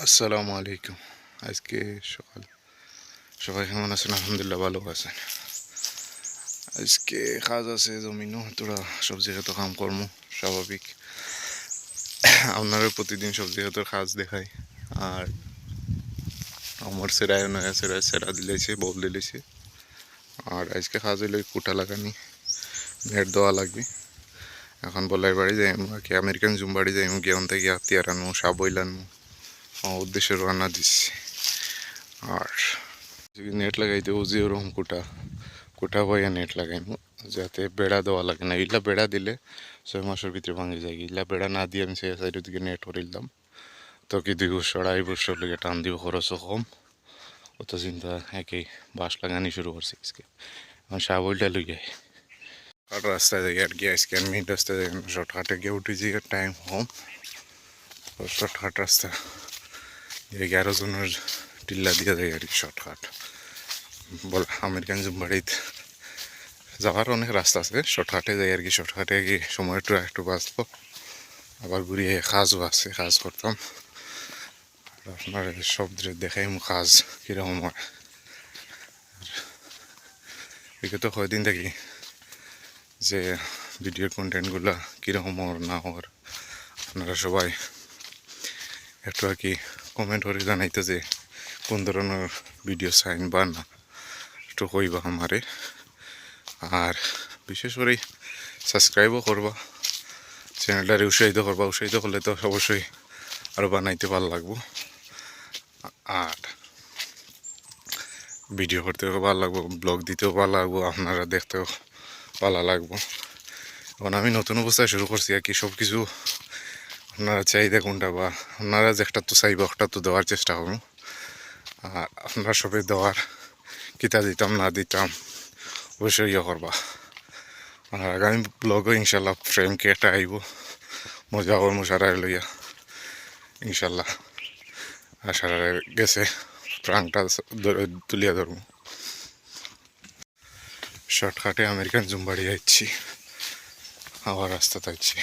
আসসালামু আলাইকুম। আজকে সকাল সবাই কেমন আছেন? আলহামদুলিল্লাহ ভালো আছেন। আজকে কাজ আছে জমিনও, তোরা সবজি ক্ষেত কাম কর্ম স্বাভাবিক। আপনারা প্রতিদিন সবজি ক্ষেতের কাজ দেখাই। আর আমার সেরায় নয় সেরায় সেরা দিলেছে বল দিলেছে। আর আজকে কাজ হইলে কুটা লাগানি, নেট দেওয়া লাগবে। এখন বলাই বাড়ি যাই কি আমেরিকান জুম বাড়ি যাই গিয়ে অন থেকে আত্মীয়ার আনবো সাব আনবো উদ্দেশ্যে রান্না দিচ্ছি। আর নেট লাগাইতে উজি ওরকম কুটা কোঠা বইয়া নেট লাগাইমু যাতে বেড়া দেওয়া লাগে না। ইলা বেড়া দিলে 6 মাসের ভিতরে ভাঙে যায়। ইলা বেড়া না দিয়ে আমি সেই সাইডের দিকে নেট করিলাম তো কি 2 বছর 2.5 বছর লেগে টান দিব, খরচও কম। অত চিন্তা একেই বাঁশ লাগানি শুরু করছি আজকে। এখন সাবলটা লই যাই আর রাস্তায় যাই আর কি। আজকে আমি রাস্তায় যাই শর্টকাটে গিয়ে উঠেছি, টাইম কম। শর্টকাট রাস্তা 11 জনের টিল্লা দিয়ে যাই আর কি। শর্টকাট বল আমেরিকান জুমবাড়িতে যাওয়ার অনেক রাস্তা আছে, শর্টকাটে যাই আর কি। শর্টকাটে গিয়ে সময়টা একটু বাঁচবো, আবার ঘুরিয়ে কাজও আছে, কাজ করতাম। আর আপনার সব দেখাই কাজ কীরকম হয়। একে তো কয়দিন থাকি যে ভিডিওর কন্টেন্টগুলো কীরকম ওর না ওর, আপনারা সবাই একটু আর কি কমেন্ট করে জানাইতে যে কোন ধরনের ভিডিও চাইন বা না, একটু কইবা আমারে। আর বিশেষ করে সাবস্ক্রাইবও করবা, চ্যানেলটারে উৎসাহিত করবা। উৎসাহিত করলে তো অবশ্যই আরও বানাইতে ভালো লাগবো, আর ভিডিও করতেও ভালো লাগবো, ব্লগ দিতেও ভালো লাগবো, আপনারা দেখতেও ভালো লাগবো। এখন আমি নতুন অবস্থায় শুরু করছি আর কি। সব কিছু আপনারা চাহিদা কোনটা বা আপনারা যে একটা তো চাইব একটা তো দেওয়ার চেষ্টা করবো। আর আপনারা সবে দেওয়ার কিতা দিতাম না দিতাম অবশ্যই ইয়ে করবা। আর আগামী ব্লগও ইনশাল্লাহ ফ্রেমকে একটা আইব মজা ওর মশারায় লইয়া ইনশাল্লাহ। আর সারারে গেছে প্রাণটা তুলিয়া ধরবো। শর্টকাটে আমেরিকান জুমবাড়ি যাচ্ছি, আবার রাস্তা থাকছি।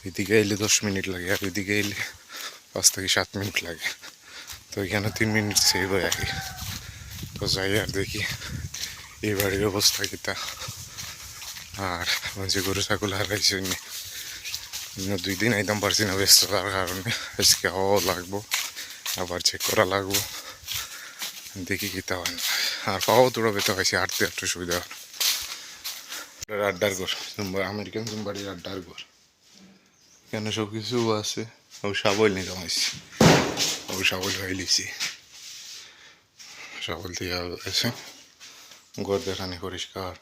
এদিকে এলে 10 মিনিট লাগে, আর এদিকে এলে 5 থেকে 7 মিনিট লাগে। তো এখানে 3 মিনিট সেভ হয়ে আগে। তো যাই আর দেখি এই বাড়ির অবস্থা কিতা। আর যে গরু ছাগল হারাইছে 2 দিন আইতাম পারছি না ব্যস্ততার কারণে। আজকে হওয়াও লাগবো, আবার চেক করা লাগবো, দেখি কিতা হয় না। আর পাওয়াও তোরা বেতে পাইছি, হাঁটতে একটু সুবিধা হয়। আড্ডার ঘর, আমেরিকান জুমবাড়ির আড্ডার ঘর। এখানে সব কিছু আছে। ও সাবল নিয়ে জমাইছি, ও সাবল হয়ে লিছি। সাবল দিয়ে আছে ঘর দেখানি পরিষ্কার।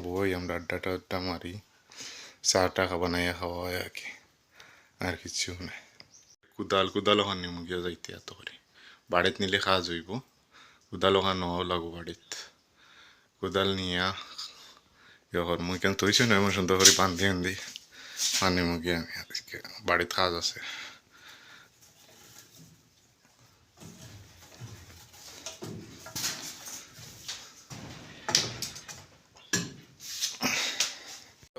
বই আমরা আড্ডাটা আড্ডা মারি, চা টাকা বানাইয়া খাওয়া হয় আর কি, আর কিছু নাই। কুদাল ওখানে মুগিয়া যাইতে এত করে বাড়িত নিলে কাজ হইব। কুদাল ওখানে নেওয়াও লাগবো বাড়িত। কুদাল নিয়া ইয়ে মুই কেন তৈছি নয় এমন সুন্দর করে বান্ধি আন্ধি পানি মুগি আমি আজকে বাড়িত কাজ আছে।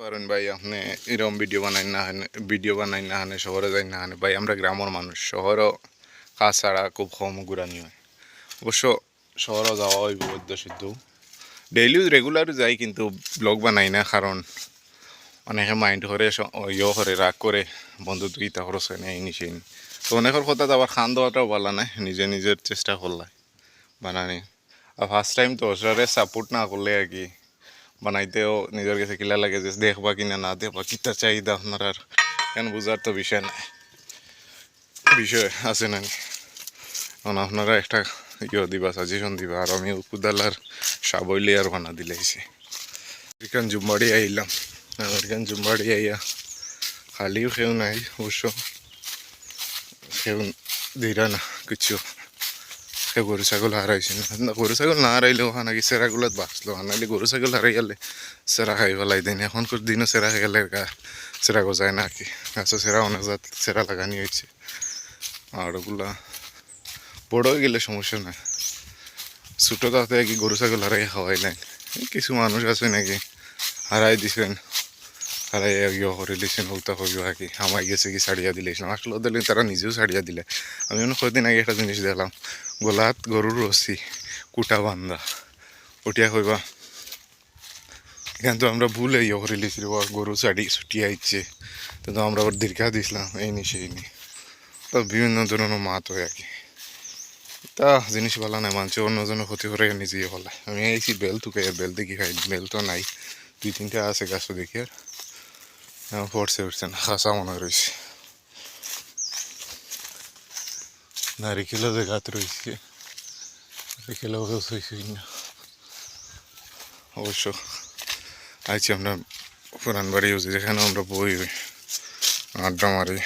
পারেন ভাই আপনি এরকম ভিডিও বানাই না হানে শহরে যাই না হানে ভাই। আমরা গ্রামের মানুষ, শহরও কাজ ছাড়া খুব কম ঘুরানি হয়। অবশ্য শহরও যাওয়া হইব সিদ্ধ ডেইলি রেগুলার যাই, কিন্তু ব্লগ বানাই না। কারণ অনেকে মাইন্ড করে ইয়ে করে রাগ করে বন্ধু তুই তা খরচ হয় না এই নিচে। তো অনেকের কথা আবার খান দেওয়াটাও ভালো নাই, নিজের চেষ্টা করলাই বানানি। আর ফার্স্ট টাইম তো ওসরে সাপোর্ট না করলে আর কি বানাইতেও নিজের কাছে কিলা লাগে যে দেখবা কিনা না দেখবা কিতা চাহিদা আপনার। আর কেন বুঝার তো বিষয় নাই, বিষয় আছে না। কারণ আপনারা একটা ইয়ে দিবা, সাজেশন দিবা, আর আমি কুদাল আর সাবইলি আর বানা দিলেছি। আমেরিকান জুমবাড়ি আইলাম, আমেরিকান জুমবাড়ি আইয়া খালিও কেউ নাই, অবশ্য কেউ দিরা না কিছু। সে গরু ছাগল হারাইছে না, গরু ছাগল না হারাইলেও নাকি সেরাগুলো বাঁচলো, নাহলে গরু ছাগল হারাই গেলে সেরা খাই ফেলাই দেন। এখনকার দিনও সেরা খাই গেলে সেরা গোজায় না আর কি। আচ্ছা সেরা অনেক জাত সেরা লাগানি হয়েছে। আর ওগুলা বড় হয়ে গেলে সমস্যা নাই, ছোটো তাতে কি গরু ছাগল হারাই খাওয়াই নাই। কিছু মানুষ আছে নাকি হারাই দিছেন, খারাই ইয়ে করে লিছেন ওটা হইব আর কি আমায় গেছে কি ছাড়িয়া দিলেছিলাম আসলে ওদের তারা নিজেও ছাড়িয়া দিলে আমি মনে কয়েকদিন আগে একটা জিনিস দেখলাম গোলাত গরুর রসি কুটা বান্ধা ওটিয়া কইবা এখান তো আমরা ভুলে ইয়ে করে লিছি গরু ছুটিয়ে আইচ্ছে তো আমরা আবার দীর্ঘা দিছিলাম এই নি সেই নি তো বিভিন্ন ধরনের মাত হয় আর কি তা জিনিস ভালো নাই মানুষ অন্যজনের ক্ষতি করে নিজেই হলে আমি আইছি বেল তুকে বেল দেখি খাই বেল তো নাই 2-3টা আছে গাছও দেখি আর পড়ছে উঠছে না খাসা মনে রয়েছে নারিকেলও জায়গাতে রয়েছে নারিকেলও হয়েছে না অবশ্য আইছি আমরা পুরান বাড়ি হচ্ছে যেখানে আমরা বই আড্ডা মারি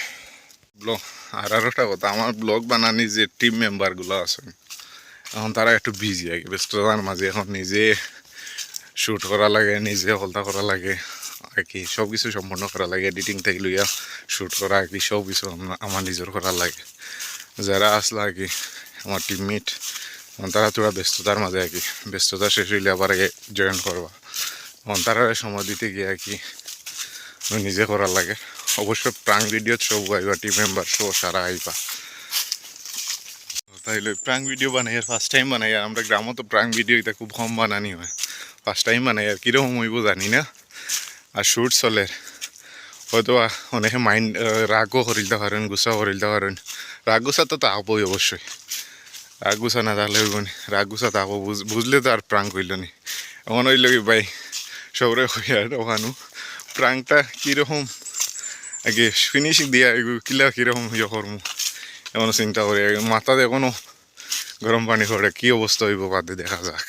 ব্লগ আর একটা কথা আমার ব্লগ বানানি যে টিম মেম্বারগুলো আছেন এখন তারা একটু বিজি আর কি ব্যস্ততার মাঝে এখন নিজে শ্যুট করা লাগে নিজে হলতা করা লাগে আর কি সব কিছু সম্পূর্ণ করা লাগে এডিটিং থেকে লইয়া শ্যুট করা আর কি সব কিছু আমার নিজের করা লাগে যারা আসলে আর কি আমার টিমমেট তারা তোরা ব্যস্ততার মাঝে আর কি ব্যস্ততা শেষ হইলে আবার জয়েন করবা তারা সময় দিতে গিয়ে আর কি নিজে করার লাগে অবশ্য প্রাং ভিডিও সব আইবা টিম মেম্বার সব সারা আইবা তাইলে প্রাং ভিডিও বানাই আর ফার্স্ট টাইম বানাই আর আমরা গ্রামও তো প্রাং ভিডিও এটা খুব কম বানানি হয় ফার্স্ট টাইম বানাই আর কীরকম হইব জানি না আর শ্যুট চলে হয়তো অনেকে মাইন্ড রাগও করিলতে পারেন গুছাও করিলতে পারেন রাগ গুছা তো তাপই অবশ্যই রাগ গুছা না তাহলে হইব নি রাগ গুছা তাপ বুঝলে তো আর প্রাং কইল নি এমন হইল কি ভাই সবরে হইয়া ওখানো প্রাংটা কীরকম আগে ফিনিশিং দিয়া কিলা কীরকম ইয়ে করমু এমন চিন্তা করি মাথাতে এখনো গরম পানি করে কী অবস্থা হইব বাদে দেখা যাক